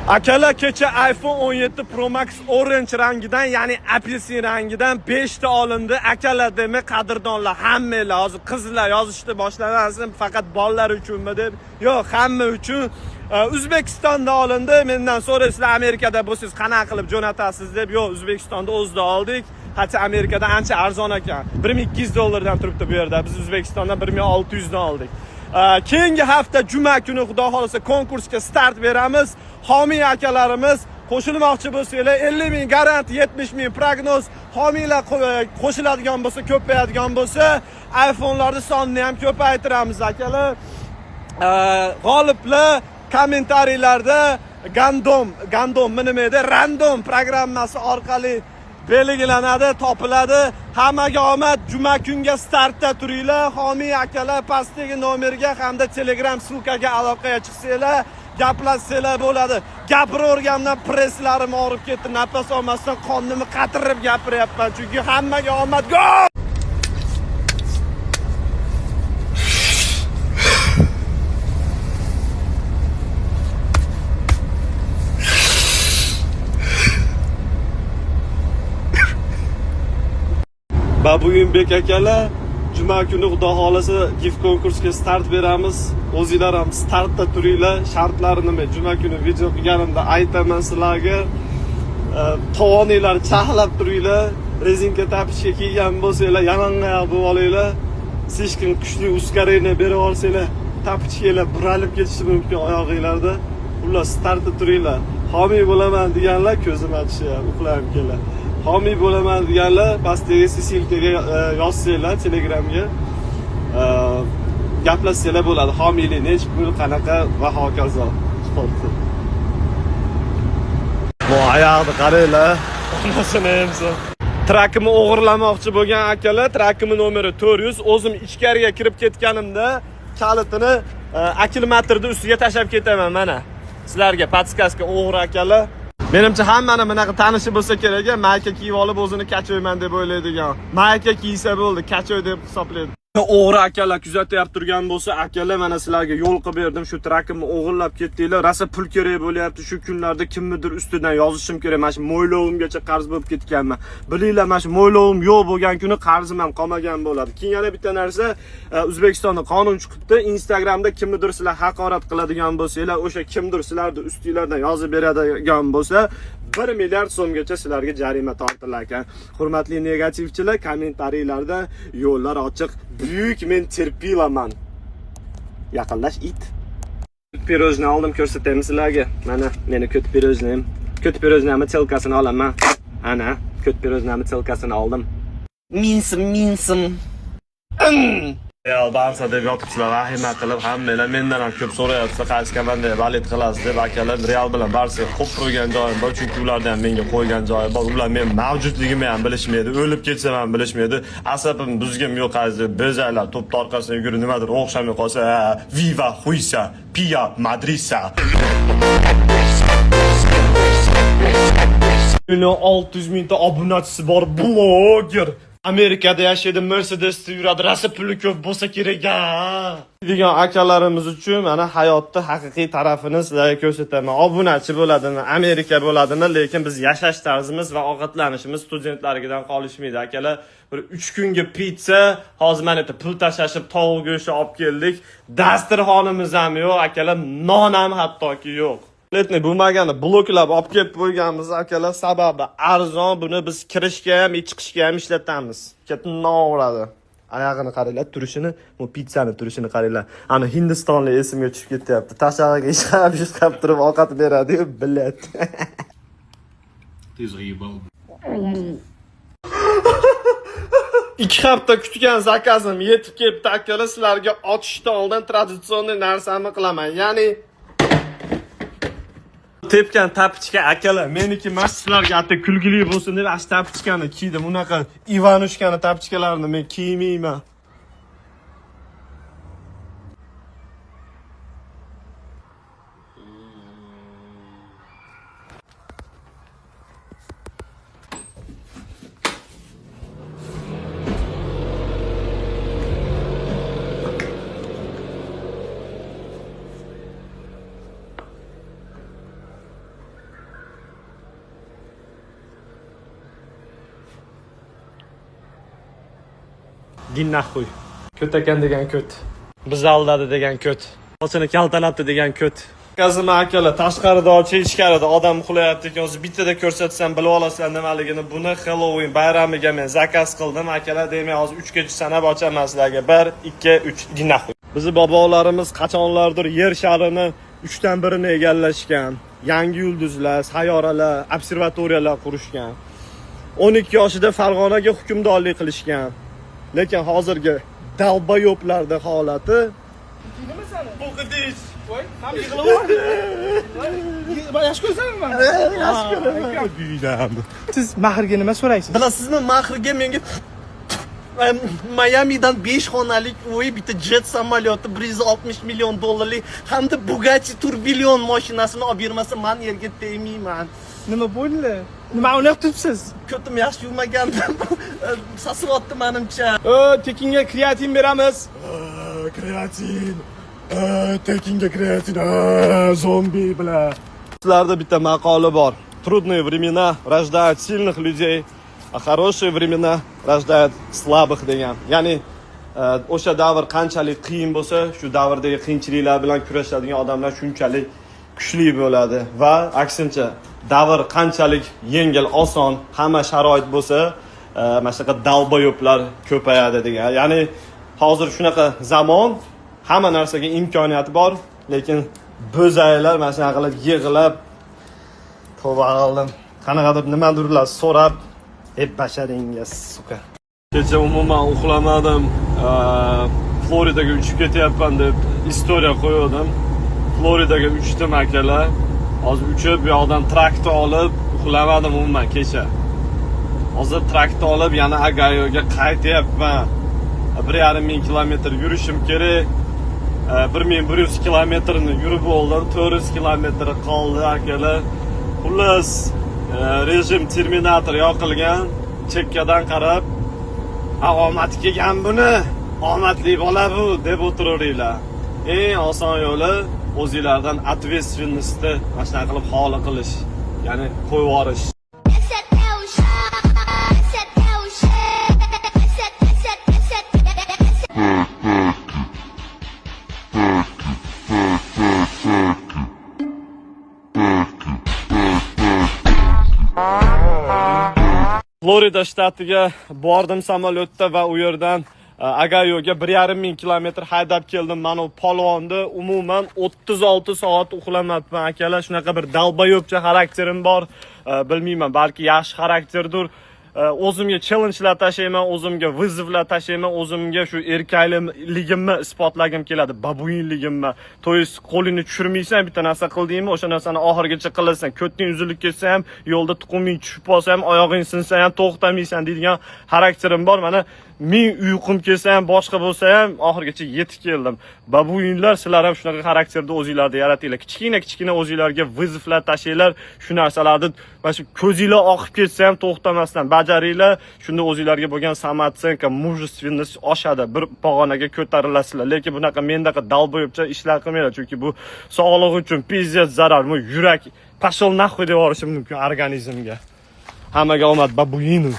Akalar kecha iPhone 17 Pro Max orange rangidan, ya'ni apelsin rangidan 5 ta olindi. Akalar demak, qadrdonlar, hammalar hozir qizlar yozishni boshlamasin, faqat bolalar uchunmi deb. Yo'q, hamma uchun. O'zbekistonda olindi. Mendan so'raysizlar, Amerikada bo'lsangiz qanaqa qilib jo'natasiz deb. Yo'q, O'zbekistonda o'zida oldik. Hatto Amerikada ancha arzon ekan. 1200 dollardan turibdi bu yerda. Biz O'zbekistondan 1600 dan oldik. Keyingi hafta juma kuni xudo xolasa konkursga start beramiz. Homiy akalarimiz qo'shilmoqchi bo'lsanglar 50 ming garanti, 70 ming prognoz. Homiylar qo'shiladigan bo'lsa, ko'payadigan bo'lsa, iPhone'larning sonini ham ko'paytiramiz akalar. G'oliblar kommentariyalarda Gandom nima edi? Random programmasi orqali belgilanadi, topiladi. Hammaga omad. Juma kunga startda turinglar. Homiy akalar pastdagi nomerga hamda Telegram sulkaga aloqaga chiqsanglar, gaplashsanglar bo'ladi. Gapiraverganimdan presslarim og'rib ketdi. Nafas olmasdan qonnimni qatirib gapiryapman. Chunki hammaga omad. Go! Bugun bek akalar, juma kuni xudo xolasa gift konkursga start beramiz. O'zinglar ham startda turinglar. Shartlari nima? Juma kuni video qilganimda aytaman sizlarga. Tovoninglar chaqlab turinglar. Rezinka tapichga kiygan bo'lsanglar, yalang'oyoq bo'lib olinglar. Seshkin kuchli uskareni berib olsanglar, tapichkalar buralib ketishi mumkin oyog'inglarda. Ular startda turinglar. Homiy bo'laman deganlar ko'zim achishyapti, uxlayam keladi. Homiy bo'laman deganlar pastdagi silkaga yozsanglar, Telegramga gaplashsanglar bo'ladi. Homiylik nechta pul, qanaqa va hokazo. Bu oyoqni qaranglar. Onasini emsa. Trakimni o'g'irlamoqchi bo'lgan akalar, trakimni nomeri 400. O'zim ichkariga kirib ketganimda kalitini akkumulyatorning ustiga tashlab ketaman mana. Sizlarga podskaska o'g'ri akalar. Menimcha hammani bunaqa tanishi bo'lsa kerak, mayka kiyib olib o'zini kachoyman deb o'ylaydigan. Mayka kiysa bo'ldi, kachoy deb hisoblaydi. O'g'ri akalar kuzatib turgan bo'lsa, akalar mana sizlarga yo'l qilib berdim. Shu trakimni o'g'irlab ketdinglar. Rosa pul kerak bo'lyapti. Shu kunlarda kimnidir ustidan yozishim kerak. Mana shu mo'ylovimgacha qarz bo'lib ketganman. Bilinglar, mana shu mo'ylovim yo'q bo'lgan kuni qarzim ham qolmagan bo'ladi. Keyin yana bitta narsa, O'zbekistonda qonun chiqibdi. Instagramda kimnidir sizlar haqorat qiladigan bo'lsanglar, o'sha kimdir sizlarni ustinglardan yozib beradigan bo'lsa, 1 milliard so'mgacha sizlarga jarima tortilar ekan. Hurmatli negativchilar, kommentariyalarda yo'llar ochiq. Buyuk men terpilaman. Yaqinlash it. Pirojni oldim, ko'rsataman sizlarga. Mana meni ko't pirojnim. Ko't pirojnimni telkasini olaman. Ana, ko't pirojnimni telkasini oldim. Minsim. Real Barsa deb yotibsizlar, vahima qilib hammalar mendan ham ko'p so'rayapti, qaysi komanda valet qilasiz deb. Akalar, Real bilan Barsa qo'p qo'ygan joyim bor, chunki ularda ham menga qo'ygan joyi bor. Ular men mavjudligimni ham bilishmaydi, o'lib ketsam ham bilishmaydi. Asabim buzgim yo'q azizlar, bezaylar, to'p orqasidan yugurib nimadir o'xshamay qolsa, viva Huysa, Pia Madrisa. 600 mingta obunachisi bor bloger. Amerikada yashaydi, Mercedesda yuradi, rosa puli ko'p bo'lsa kerak-a degan akalarimiz uchun mana hayotning haqiqiy tarafini sizlarga ko'rsataman. Obunachi bo'ladimi, Amerika bo'ladimi, lekin biz yashash tarzimiz va ovqatlanishimiz studentlargidan qolishmaydi akalar. Bir 3 kunga pizza, hozir mana bitta pul tashashib tovuq go'shti olib keldik. Dasturxonimiz ham yo'q akalar, non ham hattoki yo'q. Letni bo'lmagani bloklab olib kelib qo'yganmiz akalar, sababi arzon, buni biz kirishga ham, chiqishga ham ishlatamiz. Ketnaveradi. Oyog'ini qaranglar, turishini, bu pizzani turishini qaranglar. Ana Hindistonlik esimga tushib ketyapti. Tashag'iga ishqab turib ovqat beradi-yu, bilet. Ты заебал. 2 hafta kutgan zakazim yetib kelibdi akalar. Sizlarga ochishdan oldin traditsion narsamni qilaman. Ya'ni tepgan tapichka akalar, meniki masjidlarga atta kulgili bo'lsin deb ash tapichkani kiydim. Unaqa Ivanushkani tapichkalarini men kiymayman. din nahuy. Ko't ekan degan ko't. Bizni aldadi degan ko't. Sochini kaltalabdi degan ko't. Kazim akalar tashqarida olchi ichkarida odam uxlayapti ekan, o'zi bittada ko'rsatsam bilib olasizlar nimaligini. Buni Halloween bayramiga men zakaz qildim akalar, demak hozir 3 gacha sanab ochaman sizlarga. 1 2 3 din nahuy. Bizi bobolarimiz qachonlardir yer sharini 3 dan birini egallashgan. Yangi yulduzlar, sayyoralar, observatoriyalar qurishgan. 12 yoshida Farg'onaga hukmdorlik qilishgan. Lekin hozirgi dalbayoblarda holati bu qidish. Voy, ham yig'lavordi. Yaxshi ko'rsanmi? Yaxshi ko'raman. Buyidam. Siz mahrga nima so'raysiz? Bilasizmi, mahrga menga Miamidan 5 xonalik uy, bitta jet samolyoti, 160 million dollarlik hamda Bugatti turbilyon mashinasini olib bermasa, men yerga tegmayman. Nima bo'ldi? Nima o'ylabsiz? Ko'tim yaxshi yurmagandim. Sasiyotdi menimcha. Tekinga kreatin beramiz. Kreatin. Tekinga kreatin. Zombi bilan. Sizlarda bitta maqoli bor. Трудные времена рождают сильных людей, а хорошие времена рождают слабых degan. Ya'ni o'sha davr qanchalik qiyin bo'lsa, shu davrdagi qiyinchiliklar bilan kurashadigan odamlar shunchalik kuchli bo'ladi va aksincha davr qanchalik yengil, oson, hamma sharoit bo'lsa, mana shunaqa dalboyoblar ko'payadi degan. Ya'ni hozir shunaqa zamon, hamma narsaga imkoniyat bor, lekin bo'zaylar mana shunaqa qilib yig'ilib to'g'rildim. Qanaqadir nimadirlar so'rab, basharingiz suka. Kecha umuman uxlamadim. Floridaga uchib ketyapman deb istoriya qo'ydim. Floridaga uchdim akalar. Hozir uchib, bu yoqdan traktor olib uxlamadim umuman kecha. Hozir traktor olib yana Agayoga qaytyapman. 1,5 kilometr yurishim kerak. 1100 kilometrni yurib oldim. 400 kilometr qoldi akalar. Xullas, rejim Terminator yoqilgan, chekkadan qarab, omad kelgan buni, omadli bola bu deb o'tiraveringlar. Eng oson yo'li o'zingizlardan ответственностьni mana shunaqa qilib xoli qilish, ya'ni qo'yib yuborish. Florida shtatiga bordim samolyotda va u yerdan Agayoga 1,5 kilometr haydab keldim. Mana u polvonni umuman 36 soat uxlamabman akalar. Shunaqa bir dalbayobcha xarakterim bor. Bilmayman, balki yaxshi xarakterdir. O'zimga challengelar tashlayman, o'zimga vizovlar tashlayman, o'zimga shu erkakligimni isbotlagim keladi, babuyinligimni. To'yis qo'lingni tushirmaysan, bitta narsa qildingmi, o'sha narsani oxirigacha qilasan. Ko'tning uzilib ketsa ham, yo'lda tuquming tushib qolsa ham, oyog'ing sinsa ham to'xtamaysan deydigan xarakterim bor. Mana men uyqum kelsa ham, boshqa bo'lsa ham oxirigacha yetib keldim. Babuyinlar, sizlar ham shunaqa xarakterda o'zingizlarda yaratinglar. Kichkina o'zingizlarga vizovlar tashlaylar, shu narsalarni mana shu ko'zinglar oqib ketsa ham to'xtamasdan bajaringlar. Shunda o'zingizlarga bo'lgan samatsenka, mujestvenность oshadi. Bir pog'onaga ko'tarilasizlar. Lekin bunaqa mendaqa dalboyobcha ishlar qilmanglar, chunki bu sog'liq uchun pizzet zarar. Bu yurak pashol naxuy deb yuborishi mumkin organizmga. Hammaga omad, babuyinu.